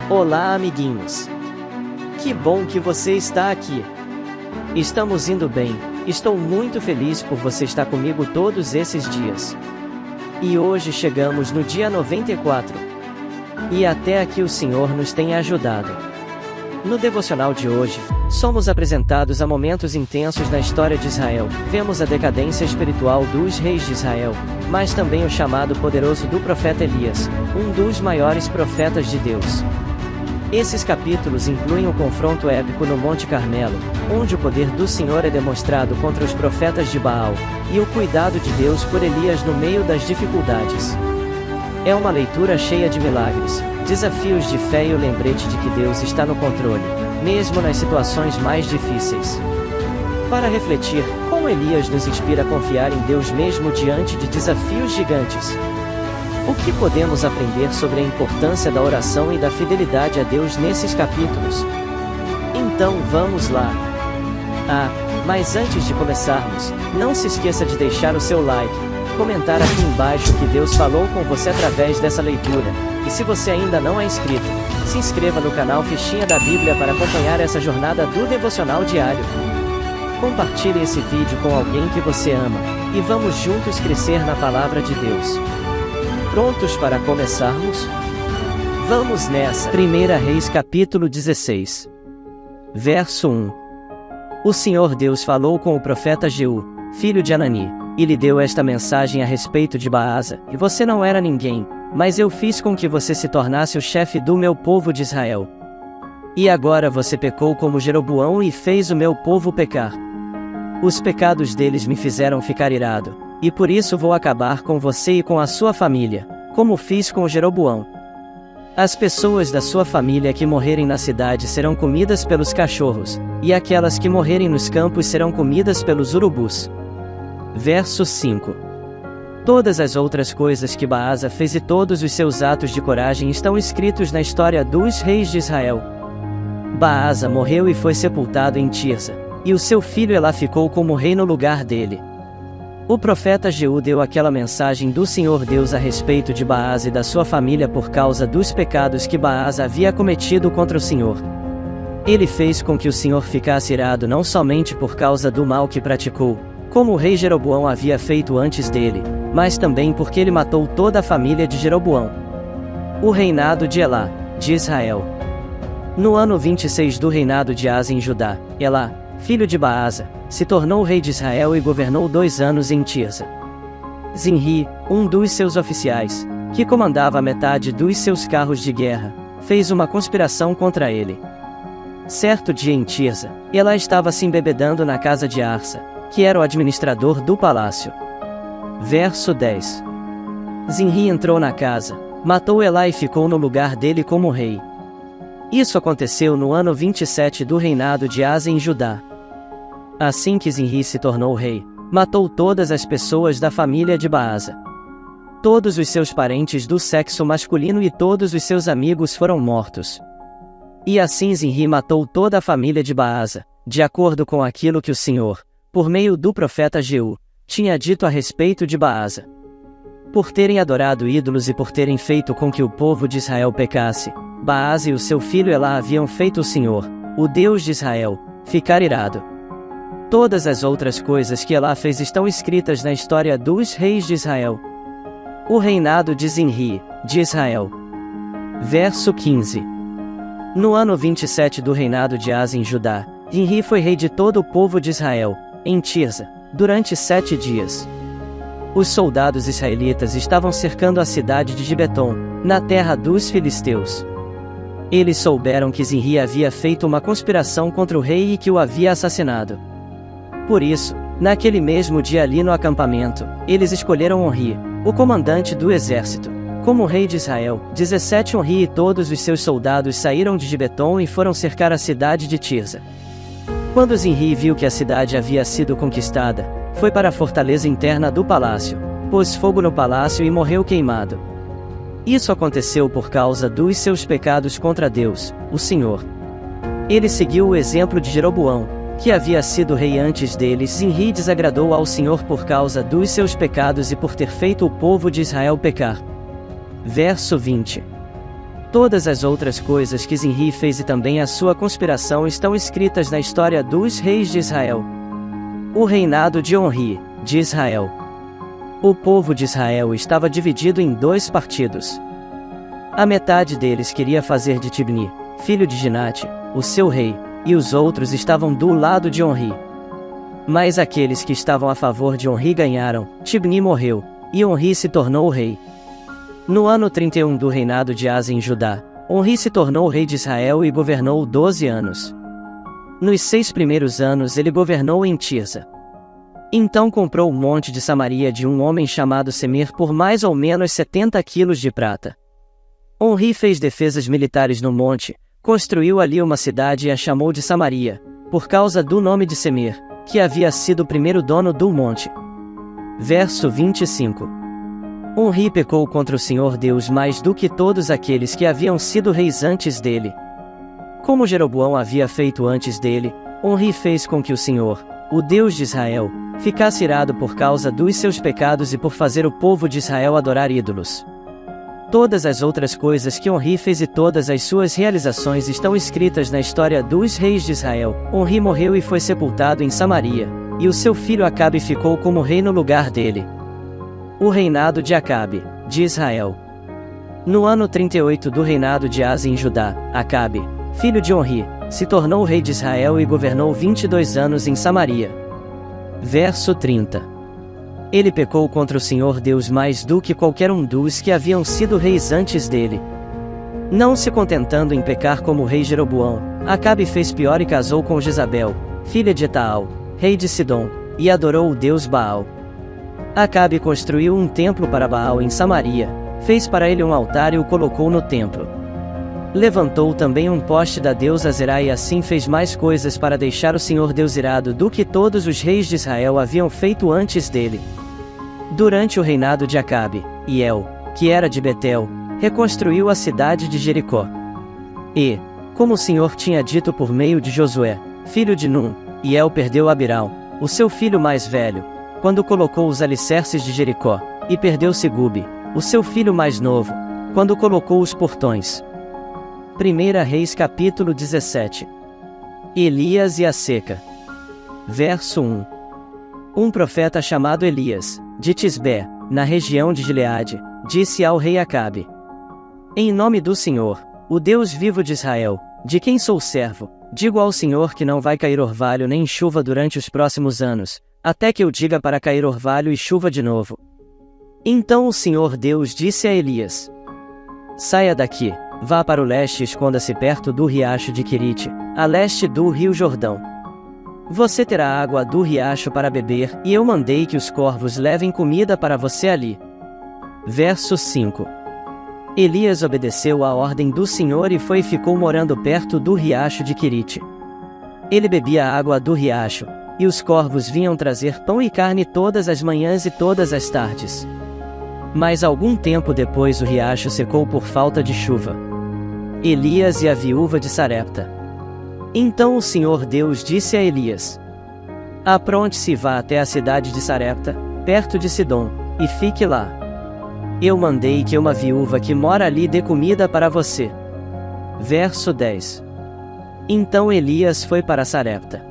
Olá, amiguinhos! Que bom que você está aqui! Estamos indo bem, estou muito feliz por você estar comigo todos esses dias. E hoje chegamos no dia 94. E até aqui o Senhor nos tem ajudado. No devocional de hoje, somos apresentados a momentos intensos na história de Israel, vemos a decadência espiritual dos reis de Israel, mas também o chamado poderoso do profeta Elias, um dos maiores profetas de Deus. Esses capítulos incluem o confronto épico no Monte Carmelo, onde o poder do Senhor é demonstrado contra os profetas de Baal, e o cuidado de Deus por Elias no meio das dificuldades. É uma leitura cheia de milagres, desafios de fé e o lembrete de que Deus está no controle, mesmo nas situações mais difíceis. Para refletir, como Elias nos inspira a confiar em Deus mesmo diante de desafios gigantes. O que podemos aprender sobre a importância da oração e da fidelidade a Deus nesses capítulos? Então vamos lá! Mas antes de começarmos, não se esqueça de deixar o seu like, comentar aqui embaixo o que Deus falou com você através dessa leitura, e se você ainda não é inscrito, se inscreva no canal Fichinha da Bíblia para acompanhar essa jornada do devocional diário. Compartilhe esse vídeo com alguém que você ama, e vamos juntos crescer na palavra de Deus. Prontos para começarmos? Vamos nessa! 1 Reis capítulo 16. Verso 1. O Senhor Deus falou com o profeta Jeú, filho de Anani, e lhe deu esta mensagem a respeito de Baasa: e você não era ninguém, mas eu fiz com que você se tornasse o chefe do meu povo de Israel. E agora você pecou como Jeroboão e fez o meu povo pecar. Os pecados deles me fizeram ficar irado, e por isso vou acabar com você e com a sua família, como fiz com Jeroboão. As pessoas da sua família que morrerem na cidade serão comidas pelos cachorros, e aquelas que morrerem nos campos serão comidas pelos urubus. Verso 5. Todas as outras coisas que Baasa fez e todos os seus atos de coragem estão escritos na história dos reis de Israel. Baasa morreu e foi sepultado em Tirza, e o seu filho Elá ficou como rei no lugar dele. O profeta Jeú deu aquela mensagem do Senhor Deus a respeito de Baasa e da sua família por causa dos pecados que Baasa havia cometido contra o Senhor. Ele fez com que o Senhor ficasse irado não somente por causa do mal que praticou, como o rei Jeroboão havia feito antes dele, mas também porque ele matou toda a família de Jeroboão. O reinado de Elá, de Israel. No ano 26 do reinado de Asa em Judá, Elá, filho de Baasa, se tornou rei de Israel e governou 2 anos em Tirza. Zinri, um dos seus oficiais, que comandava metade dos seus carros de guerra, fez uma conspiração contra ele. Certo dia em Tirza, Elá estava se embebedando na casa de Arsa, que era o administrador do palácio. Verso 10. Zinri entrou na casa, matou Elá e ficou no lugar dele como rei. Isso aconteceu no ano 27 do reinado de Asa em Judá. Assim que Zinri se tornou rei, matou todas as pessoas da família de Baasa. Todos os seus parentes do sexo masculino e todos os seus amigos foram mortos. E assim Zinri matou toda a família de Baasa, de acordo com aquilo que o Senhor, por meio do profeta Jeú, tinha dito a respeito de Baasa. Por terem adorado ídolos e por terem feito com que o povo de Israel pecasse, Baasa e o seu filho Elá haviam feito o Senhor, o Deus de Israel, ficar irado. Todas as outras coisas que Elá fez estão escritas na história dos reis de Israel. O reinado de Zinri, de Israel. Verso 15. No ano 27 do reinado de Asa em Judá, Zinri foi rei de todo o povo de Israel, em Tirza, durante 7 dias. Os soldados israelitas estavam cercando a cidade de Gibeton, na terra dos filisteus. Eles souberam que Zinri havia feito uma conspiração contra o rei e que o havia assassinado. Por isso, naquele mesmo dia ali no acampamento, eles escolheram Onri, o comandante do exército, como rei de Israel. 17 Onri e todos os seus soldados saíram de Gibeton e foram cercar a cidade de Tirza. Quando Zinri viu que a cidade havia sido conquistada, foi para a fortaleza interna do palácio, pôs fogo no palácio e morreu queimado. Isso aconteceu por causa dos seus pecados contra Deus, o Senhor. Ele seguiu o exemplo de Jeroboão, que havia sido rei antes deles. Zinri desagradou ao Senhor por causa dos seus pecados e por ter feito o povo de Israel pecar. Verso 20. Todas as outras coisas que Zimri fez e também a sua conspiração estão escritas na história dos reis de Israel. O reinado de Onri, de Israel. O povo de Israel estava dividido em 2 partidos. A metade deles queria fazer de Tibni, filho de Ginate, o seu rei, e os outros estavam do lado de Onri. Mas aqueles que estavam a favor de Onri ganharam, Tibni morreu, e Onri se tornou o rei. No ano 31 do reinado de Asa em Judá, Onri se tornou rei de Israel e governou 12 anos. Nos 6 primeiros anos ele governou em Tirza. Então comprou o monte de Samaria de um homem chamado Semer por mais ou menos 70 quilos de prata. Onri fez defesas militares no monte, construiu ali uma cidade e a chamou de Samaria, por causa do nome de Semer, que havia sido o primeiro dono do monte. Verso 25. Onri pecou contra o Senhor Deus mais do que todos aqueles que haviam sido reis antes dele. Como Jeroboão havia feito antes dele, Onri fez com que o Senhor, o Deus de Israel, ficasse irado por causa dos seus pecados e por fazer o povo de Israel adorar ídolos. Todas as outras coisas que Onri fez e todas as suas realizações estão escritas na história dos reis de Israel. Onri morreu e foi sepultado em Samaria, e o seu filho Acabe ficou como rei no lugar dele. O reinado de Acabe, de Israel. No ano 38 do reinado de Asa em Judá, Acabe, filho de Onri, se tornou rei de Israel e governou 22 anos em Samaria. Verso 30. Ele pecou contra o Senhor Deus mais do que qualquer um dos que haviam sido reis antes dele. Não se contentando em pecar como o rei Jeroboão, Acabe fez pior e casou com Jezabel, filha de Etaal, rei de Sidom, e adorou o deus Baal. Acabe construiu um templo para Baal em Samaria, fez para ele um altar e o colocou no templo. Levantou também um poste da deusa Zerá e assim fez mais coisas para deixar o Senhor Deus irado do que todos os reis de Israel haviam feito antes dele. Durante o reinado de Acabe, Hiel, que era de Betel, reconstruiu a cidade de Jericó. E, como o Senhor tinha dito por meio de Josué, filho de Num, Hiel perdeu Abiral, o seu filho mais velho, quando colocou os alicerces de Jericó, e perdeu Segube, o seu filho mais novo, quando colocou os portões. 1 Reis capítulo 17. Elias e a seca. Verso 1. Um profeta chamado Elias, de Tisbé, na região de Gileade, disse ao rei Acabe: Em nome do Senhor, o Deus vivo de Israel, de quem sou servo, digo ao Senhor que não vai cair orvalho nem chuva durante os próximos anos, até que eu diga para cair orvalho e chuva de novo. Então o Senhor Deus disse a Elias: Saia daqui, vá para o leste e esconda-se perto do riacho de Querite, a leste do rio Jordão. Você terá água do riacho para beber, e eu mandei que os corvos levem comida para você ali. Verso 5. Elias obedeceu à ordem do Senhor e foi e ficou morando perto do riacho de Querite. Ele bebia a água do riacho, e os corvos vinham trazer pão e carne todas as manhãs e todas as tardes. Mas algum tempo depois o riacho secou por falta de chuva. Elias e a viúva de Sarepta. Então o Senhor Deus disse a Elias: Apronte-se e vá até a cidade de Sarepta, perto de Sidom, e fique lá. Eu mandei que uma viúva que mora ali dê comida para você. Verso 10. Então Elias foi para Sarepta.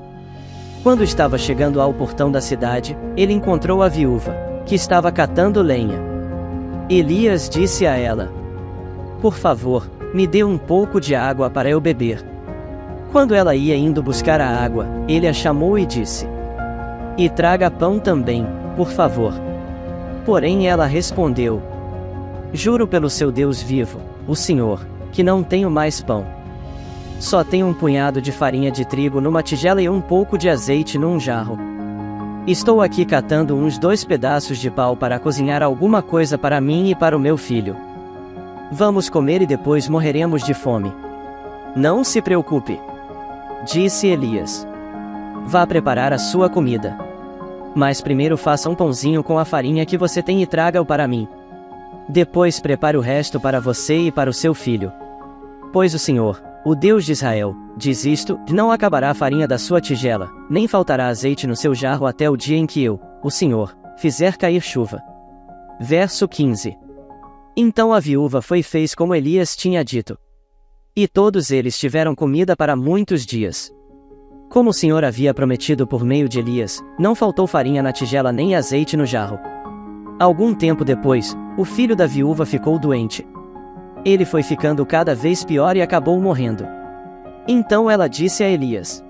Quando estava chegando ao portão da cidade, ele encontrou a viúva, que estava catando lenha. Elias disse a ela: Por favor, me dê um pouco de água para eu beber. Quando ela ia indo buscar a água, ele a chamou e disse: E traga pão também, por favor. Porém ela respondeu: Juro pelo seu Deus vivo, o Senhor, que não tenho mais pão. Só tenho um punhado de farinha de trigo numa tigela e um pouco de azeite num jarro. Estou aqui catando uns 2 pedaços de pau para cozinhar alguma coisa para mim e para o meu filho. Vamos comer e depois morreremos de fome. Não se preocupe, disse Elias. Vá preparar a sua comida. Mas primeiro faça um pãozinho com a farinha que você tem e traga-o para mim. Depois prepare o resto para você e para o seu filho. Pois o Senhor, o Deus de Israel, diz isto: não acabará a farinha da sua tigela, nem faltará azeite no seu jarro até o dia em que eu, o Senhor, fizer cair chuva. Verso 15. Então a viúva foi e fez como Elias tinha dito. E todos eles tiveram comida para muitos dias. Como o Senhor havia prometido por meio de Elias, não faltou farinha na tigela nem azeite no jarro. Algum tempo depois, o filho da viúva ficou doente. Ele foi ficando cada vez pior e acabou morrendo. Então ela disse a Elias: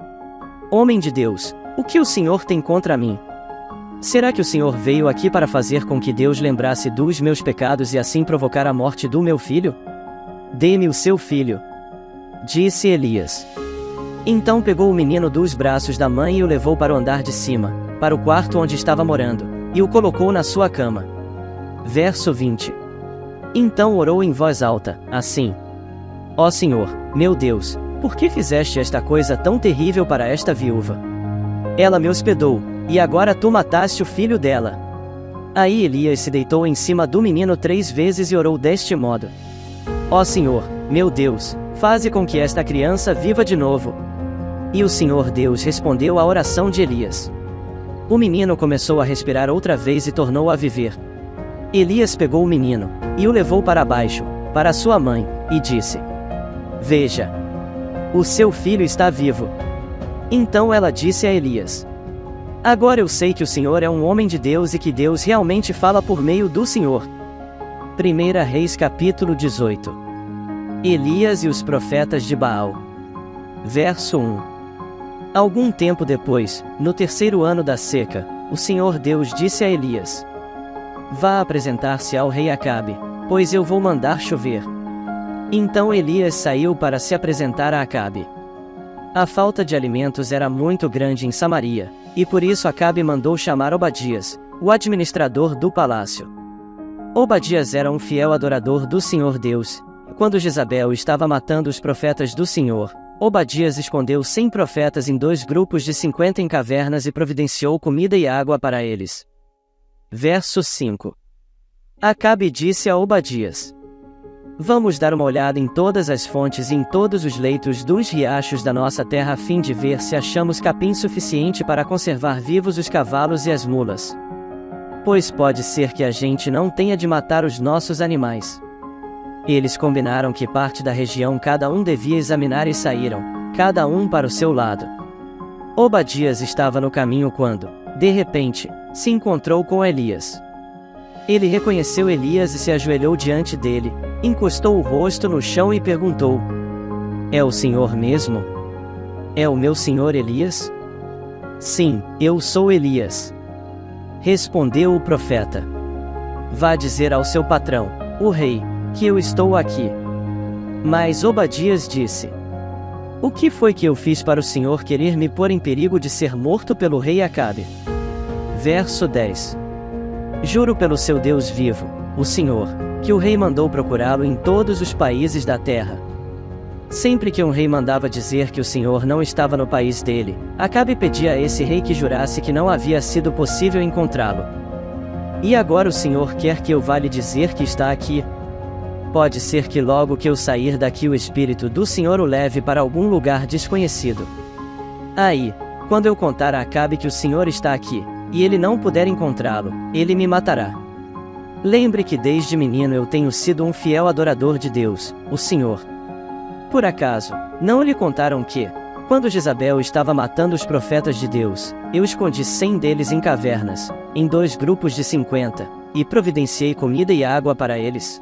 Homem de Deus, o que o Senhor tem contra mim? Será que o Senhor veio aqui para fazer com que Deus lembrasse dos meus pecados e assim provocar a morte do meu filho? Dê-me o seu filho, disse Elias. Então pegou o menino dos braços da mãe e o levou para o andar de cima, para o quarto onde estava morando, e o colocou na sua cama. Verso 20. Então orou em voz alta, assim: Ó Senhor, meu Deus, por que fizeste esta coisa tão terrível para esta viúva? Ela me hospedou, e agora tu mataste o filho dela. Aí Elias se deitou em cima do menino 3 vezes e orou deste modo: Ó Senhor, meu Deus, faze com que esta criança viva de novo. E o Senhor Deus respondeu à oração de Elias. O menino começou a respirar outra vez e tornou a viver. Elias pegou o menino, e o levou para baixo, para sua mãe, e disse: Veja, o seu filho está vivo. Então ela disse a Elias: Agora eu sei que o Senhor é um homem de Deus e que Deus realmente fala por meio do Senhor. 1 Reis capítulo 18. Elias e os profetas de Baal. Verso 1. Algum tempo depois, no 3º ano da seca, o Senhor Deus disse a Elias: Vá apresentar-se ao rei Acabe, pois eu vou mandar chover. Então Elias saiu para se apresentar a Acabe. A falta de alimentos era muito grande em Samaria, e por isso Acabe mandou chamar Obadias, o administrador do palácio. Obadias era um fiel adorador do Senhor Deus. Quando Jezabel estava matando os profetas do Senhor, Obadias escondeu 100 profetas em 2 grupos de 50 em cavernas e providenciou comida e água para eles. Verso 5. Acabe disse a Obadias: Vamos dar uma olhada em todas as fontes e em todos os leitos dos riachos da nossa terra a fim de ver se achamos capim suficiente para conservar vivos os cavalos e as mulas. Pois pode ser que a gente não tenha de matar os nossos animais. Eles combinaram que parte da região cada um devia examinar e saíram, cada um para o seu lado. Obadias estava no caminho quando, de repente, se encontrou com Elias. Ele reconheceu Elias e se ajoelhou diante dele, encostou o rosto no chão e perguntou: É o Senhor mesmo? É o meu senhor Elias? Sim, eu sou Elias. Respondeu o profeta. Vá dizer ao seu patrão, o rei, que eu estou aqui. Mas Obadias disse: O que foi que eu fiz para o Senhor querer me pôr em perigo de ser morto pelo rei Acabe? Verso 10. Juro pelo seu Deus vivo, o Senhor, que o rei mandou procurá-lo em todos os países da terra. Sempre que um rei mandava dizer que o Senhor não estava no país dele, Acabe pedia a esse rei que jurasse que não havia sido possível encontrá-lo. E agora o Senhor quer que eu vá lhe dizer que está aqui? Pode ser que logo que eu sair daqui o Espírito do Senhor o leve para algum lugar desconhecido. Aí, quando eu contar a Acabe que o Senhor está aqui, e ele não puder encontrá-lo, ele me matará. Lembre que desde menino eu tenho sido um fiel adorador de Deus, o Senhor. Por acaso, não lhe contaram que, quando Jezabel estava matando os profetas de Deus, eu escondi 100 deles em cavernas, em 2 grupos de 50, e providenciei comida e água para eles?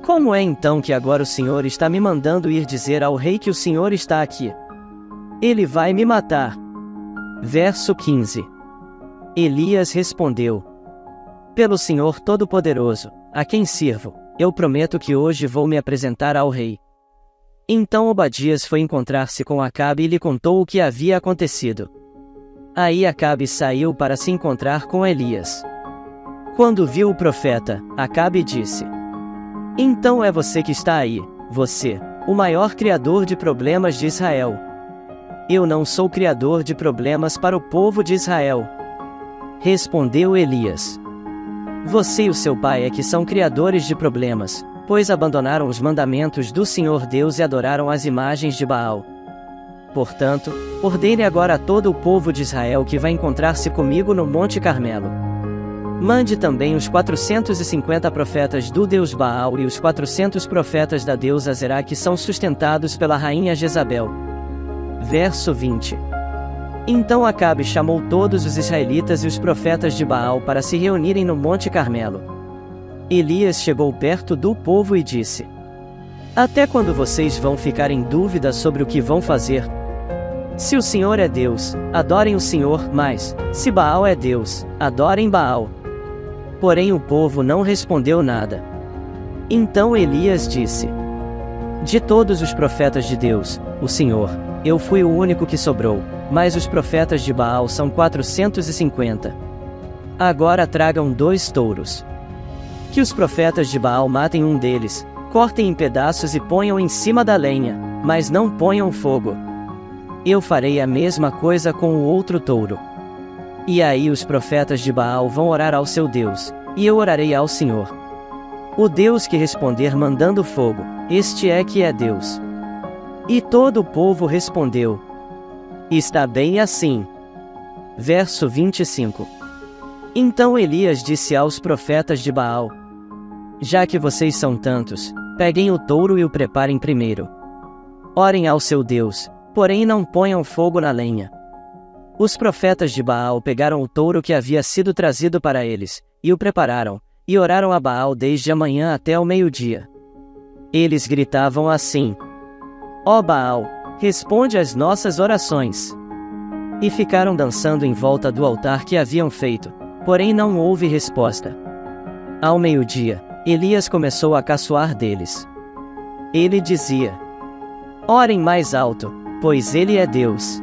Como é então que agora o Senhor está me mandando ir dizer ao rei que o Senhor está aqui? Ele vai me matar. Verso 15. Elias respondeu: Pelo Senhor Todo-Poderoso, a quem sirvo, eu prometo que hoje vou me apresentar ao rei. Então Obadias foi encontrar-se com Acabe e lhe contou o que havia acontecido. Aí Acabe saiu para se encontrar com Elias. Quando viu o profeta, Acabe disse: Então é você que está aí, você, o maior criador de problemas de Israel. Eu não sou criador de problemas para o povo de Israel. Respondeu Elias: Você e o seu pai é que são criadores de problemas, pois abandonaram os mandamentos do Senhor Deus e adoraram as imagens de Baal. Portanto, ordene agora a todo o povo de Israel que vai encontrar-se comigo no Monte Carmelo. Mande também os 450 profetas do deus Baal e os 400 profetas da deusa Zerá que são sustentados pela rainha Jezabel. Verso 20. Então Acabe chamou todos os israelitas e os profetas de Baal para se reunirem no Monte Carmelo. Elias chegou perto do povo e disse: Até quando vocês vão ficar em dúvida sobre o que vão fazer? Se o Senhor é Deus, adorem o Senhor, mas, se Baal é Deus, adorem Baal. Porém o povo não respondeu nada. Então Elias disse: De todos os profetas de Deus, o Senhor, eu fui o único que sobrou, mas os profetas de Baal são 450. Agora tragam 2 touros. Que os profetas de Baal matem um deles, cortem em pedaços e ponham em cima da lenha, mas não ponham fogo. Eu farei a mesma coisa com o outro touro. E aí os profetas de Baal vão orar ao seu Deus, e eu orarei ao Senhor. O Deus que responder mandando fogo, este é que é Deus. E todo o povo respondeu: Está bem assim. Verso 25. Então Elias disse aos profetas de Baal: Já que vocês são tantos, peguem o touro e o preparem primeiro. Orem ao seu Deus, porém não ponham fogo na lenha. Os profetas de Baal pegaram o touro que havia sido trazido para eles, e o prepararam, e oraram a Baal desde a manhã até o meio-dia. Eles gritavam assim: Ó Baal, responde às nossas orações. E ficaram dançando em volta do altar que haviam feito, porém não houve resposta. Ao meio-dia, Elias começou a caçoar deles. Ele dizia: Orem mais alto, pois ele é Deus.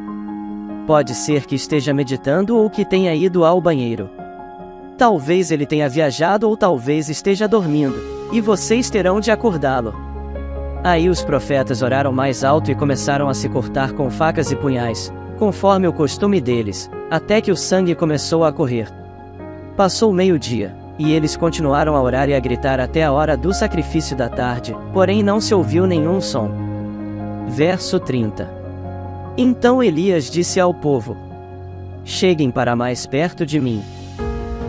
Pode ser que esteja meditando ou que tenha ido ao banheiro. Talvez ele tenha viajado ou talvez esteja dormindo, e vocês terão de acordá-lo. Aí os profetas oraram mais alto e começaram a se cortar com facas e punhais, conforme o costume deles, até que o sangue começou a correr. Passou o meio-dia, e eles continuaram a orar e a gritar até a hora do sacrifício da tarde, porém não se ouviu nenhum som. Verso 30. Então Elias disse ao povo: Cheguem para mais perto de mim.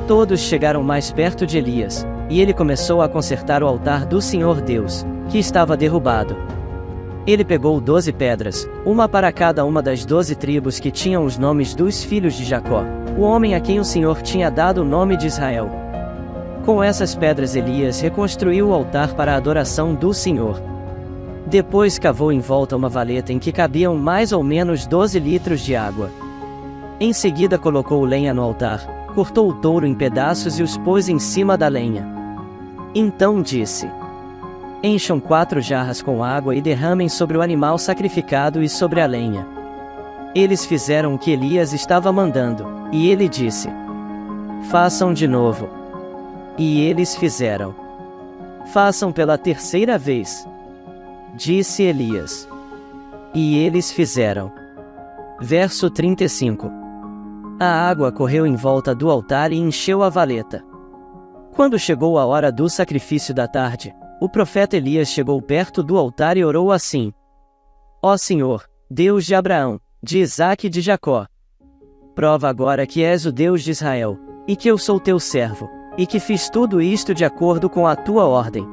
Todos chegaram mais perto de Elias, e ele começou a consertar o altar do Senhor Deus, que estava derrubado. Ele pegou 12 pedras, uma para cada uma das 12 tribos que tinham os nomes dos filhos de Jacó, o homem a quem o Senhor tinha dado o nome de Israel. Com essas pedras Elias reconstruiu o altar para a adoração do Senhor. Depois cavou em volta uma valeta em que cabiam mais ou menos 12 litros de água. Em seguida colocou lenha no altar, cortou o touro em pedaços e os pôs em cima da lenha. Então disse: Encham 4 jarras com água e derramem sobre o animal sacrificado e sobre a lenha. Eles fizeram o que Elias estava mandando, e ele disse: Façam de novo. E eles fizeram. Façam pela 3ª vez. Disse Elias. E eles fizeram. Verso 35. A água correu em volta do altar e encheu a valeta. Quando chegou a hora do sacrifício da tarde, o profeta Elias chegou perto do altar e orou assim: Ó Senhor, Deus de Abraão, de Isaque e de Jacó, prova agora que és o Deus de Israel, e que eu sou teu servo, e que fiz tudo isto de acordo com a tua ordem.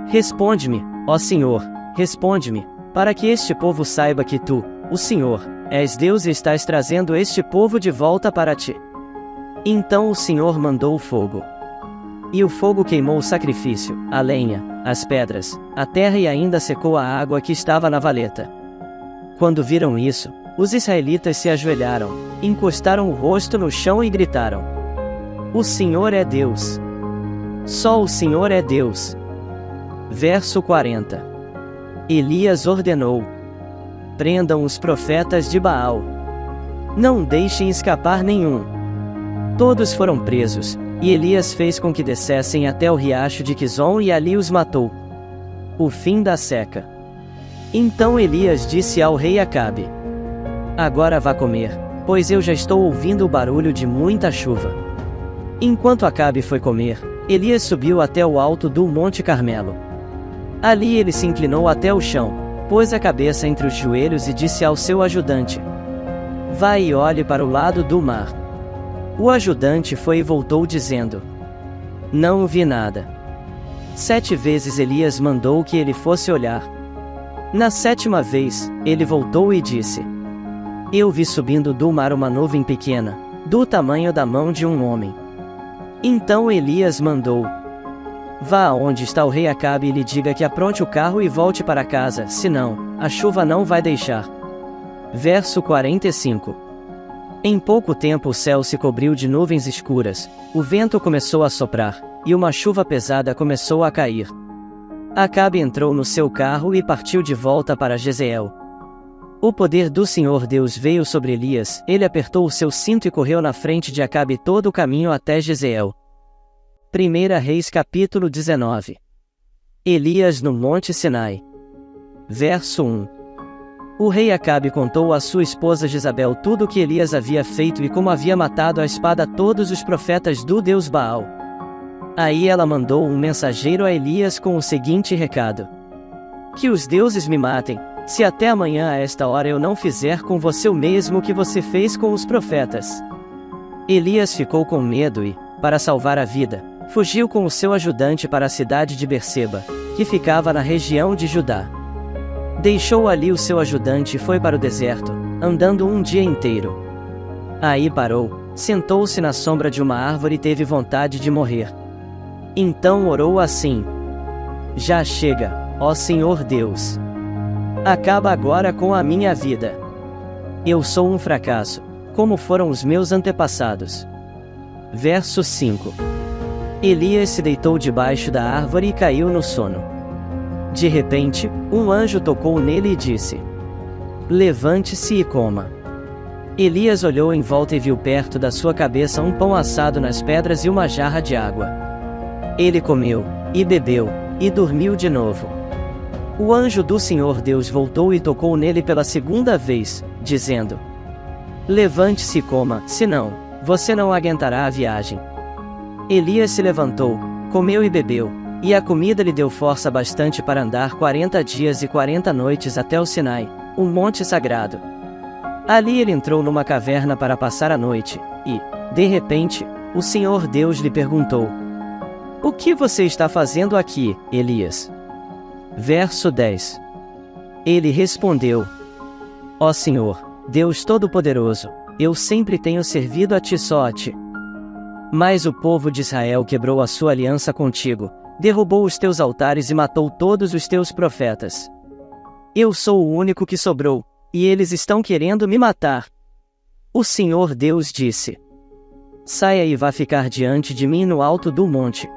Responde-me, ó Senhor, responde-me, para que este povo saiba que tu, o Senhor, és Deus e estás trazendo este povo de volta para ti. Então o Senhor mandou o fogo. E o fogo queimou o sacrifício, a lenha, as pedras, a terra e ainda secou a água que estava na valeta. Quando viram isso, os israelitas se ajoelharam, encostaram o rosto no chão e gritaram: O Senhor é Deus! Só o Senhor é Deus! Verso 40. Elias ordenou: Prendam os profetas de Baal. Não deixem escapar nenhum. Todos foram presos, e Elias fez com que descessem até o riacho de Quizon e ali os matou. O fim da seca. Então Elias disse ao rei Acabe: Agora vá comer, pois eu já estou ouvindo o barulho de muita chuva. Enquanto Acabe foi comer, Elias subiu até o alto do Monte Carmelo. Ali ele se inclinou até o chão, pôs a cabeça entre os joelhos e disse ao seu ajudante: Vá e olhe para o lado do mar. O ajudante foi e voltou dizendo: não vi nada. 7 vezes Elias mandou que ele fosse olhar. Na 7ª vez, ele voltou e disse: eu vi subindo do mar uma nuvem pequena, do tamanho da mão de um homem. Então Elias mandou: vá aonde está o rei Acabe e lhe diga que apronte o carro e volte para casa, senão, a chuva não vai deixar. Verso 45. Em pouco tempo o céu se cobriu de nuvens escuras, o vento começou a soprar, e uma chuva pesada começou a cair. Acabe entrou no seu carro e partiu de volta para Jezreel. O poder do Senhor Deus veio sobre Elias, ele apertou o seu cinto e correu na frente de Acabe todo o caminho até Jezreel. 1 Reis capítulo 19. Elias no Monte Sinai. Verso 1. O rei Acabe contou à sua esposa Jezabel tudo o que Elias havia feito e como havia matado à espada todos os profetas do Deus Baal. Aí ela mandou um mensageiro a Elias com o seguinte recado: que os deuses me matem, se até amanhã a esta hora eu não fizer com você o mesmo que você fez com os profetas. Elias ficou com medo e, para salvar a vida, fugiu com o seu ajudante para a cidade de Berseba, que ficava na região de Judá. Deixou ali o seu ajudante e foi para o deserto, andando um dia inteiro. Aí parou, sentou-se na sombra de uma árvore e teve vontade de morrer. Então orou assim: já chega, ó Senhor Deus. Acaba agora com a minha vida. Eu sou um fracasso, como foram os meus antepassados. Verso 5. Elias se deitou debaixo da árvore e caiu no sono. De repente, um anjo tocou nele e disse: levante-se e coma. Elias olhou em volta e viu perto da sua cabeça um pão assado nas pedras e uma jarra de água. Ele comeu, e bebeu, e dormiu de novo. O anjo do Senhor Deus voltou e tocou nele pela 2ª vez, dizendo: levante-se e coma, senão, você não aguentará a viagem. Elias se levantou, comeu e bebeu, e a comida lhe deu força bastante para andar 40 dias e 40 noites até o Sinai, o monte sagrado. Ali ele entrou numa caverna para passar a noite, e, de repente, o Senhor Deus lhe perguntou: o que você está fazendo aqui, Elias? Verso 10. Ele respondeu: ó Senhor, Deus Todo-Poderoso, eu sempre tenho servido a ti só a ti. Mas o povo de Israel quebrou a sua aliança contigo, derrubou os teus altares e matou todos os teus profetas. Eu sou o único que sobrou, e eles estão querendo me matar. O Senhor Deus disse: saia e vá ficar diante de mim no alto do monte.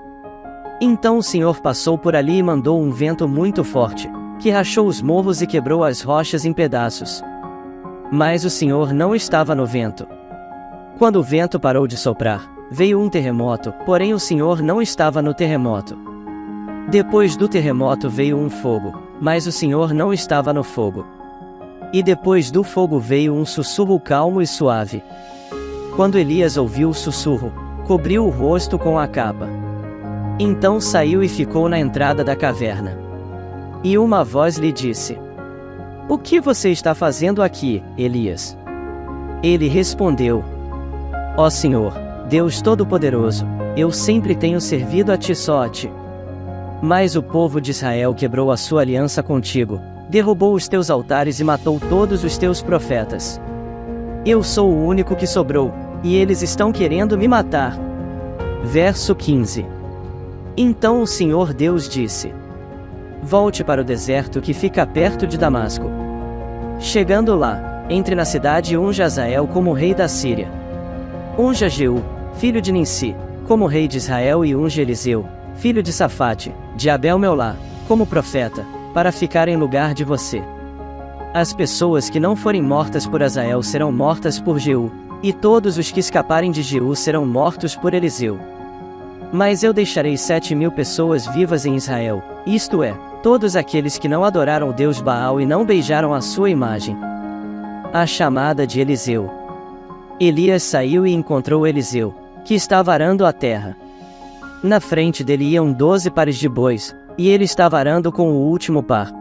Então o Senhor passou por ali e mandou um vento muito forte, que rachou os morros e quebrou as rochas em pedaços. Mas o Senhor não estava no vento. Quando o vento parou de soprar, veio um terremoto, porém o Senhor não estava no terremoto. Depois do terremoto veio um fogo, mas o Senhor não estava no fogo. E depois do fogo veio um sussurro calmo e suave. Quando Elias ouviu o sussurro, cobriu o rosto com a capa. Então saiu e ficou na entrada da caverna. E uma voz lhe disse: o que você está fazendo aqui, Elias? Ele respondeu: ó Senhor, Deus Todo-Poderoso, eu sempre tenho servido a ti só a ti. Mas o povo de Israel quebrou a sua aliança contigo, derrubou os teus altares e matou todos os teus profetas. Eu sou o único que sobrou, e eles estão querendo me matar. Verso 15. Então o Senhor Deus disse: volte para o deserto que fica perto de Damasco. Chegando lá, entre na cidade e unja Azael como rei da Síria. Unja Jeú, filho de Ninsi, como rei de Israel e unja Eliseu, filho de Safate, de Abel-Melá, como profeta, para ficar em lugar de você. As pessoas que não forem mortas por Azael serão mortas por Jeú, e todos os que escaparem de Jeú serão mortos por Eliseu. Mas eu deixarei 7.000 pessoas vivas em Israel, isto é, todos aqueles que não adoraram o Deus Baal e não beijaram a sua imagem. A chamada de Eliseu. Elias saiu e encontrou Eliseu, que estava arando a terra. Na frente dele iam 12 pares de bois, e ele estava arando com o último par.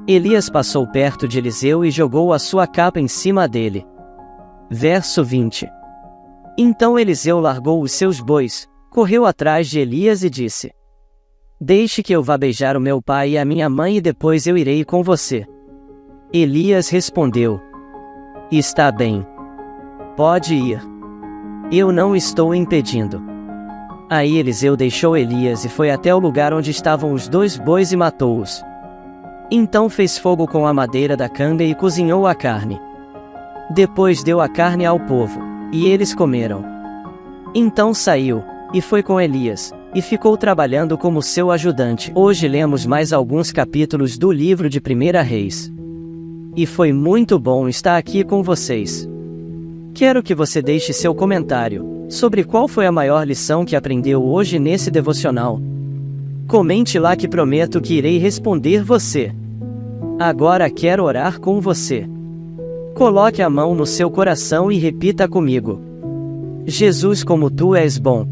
Elias passou perto de Eliseu e jogou a sua capa em cima dele. Verso 20. Então Eliseu largou os seus bois, correu atrás de Elias e disse: Deixe que eu vá beijar o meu pai e a minha mãe e depois eu irei com você. Elias respondeu: Está bem. Pode ir. Eu não estou impedindo. Aí Eliseu deixou Elias e foi até o lugar onde estavam os 2 bois e matou-os. Então fez fogo com a madeira da canga e cozinhou a carne. Depois deu a carne ao povo, e eles comeram. Então saiu, e foi com Elias, e ficou trabalhando como seu ajudante. Hoje lemos mais alguns capítulos do livro de 1 Reis. E foi muito bom estar aqui com vocês. Quero que você deixe seu comentário sobre qual foi a maior lição que aprendeu hoje nesse devocional. Comente lá que prometo que irei responder você. Agora quero orar com você. Coloque a mão no seu coração e repita comigo: Jesus, como tu és bom.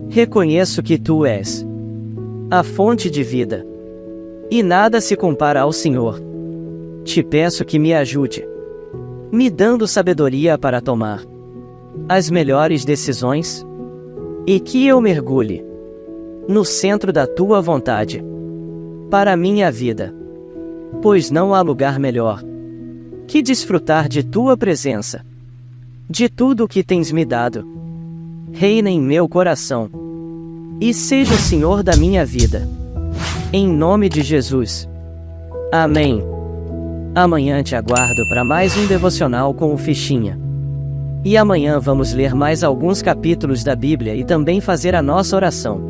Reconheço que tu és a fonte de vida. E nada se compara ao Senhor. Te peço que me ajude, me dando sabedoria para tomar as melhores decisões, e que eu mergulhe no centro da tua vontade para a minha vida, pois não há lugar melhor que desfrutar de tua presença. De tudo o que tens me dado, reina em meu coração e seja o Senhor da minha vida. Em nome de Jesus. Amém. Amanhã te aguardo para mais um devocional com o Fichinha. E amanhã vamos ler mais alguns capítulos da Bíblia e também fazer a nossa oração.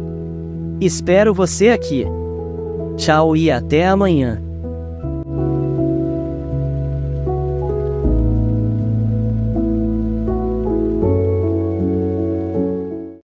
Espero você aqui. Tchau e até amanhã.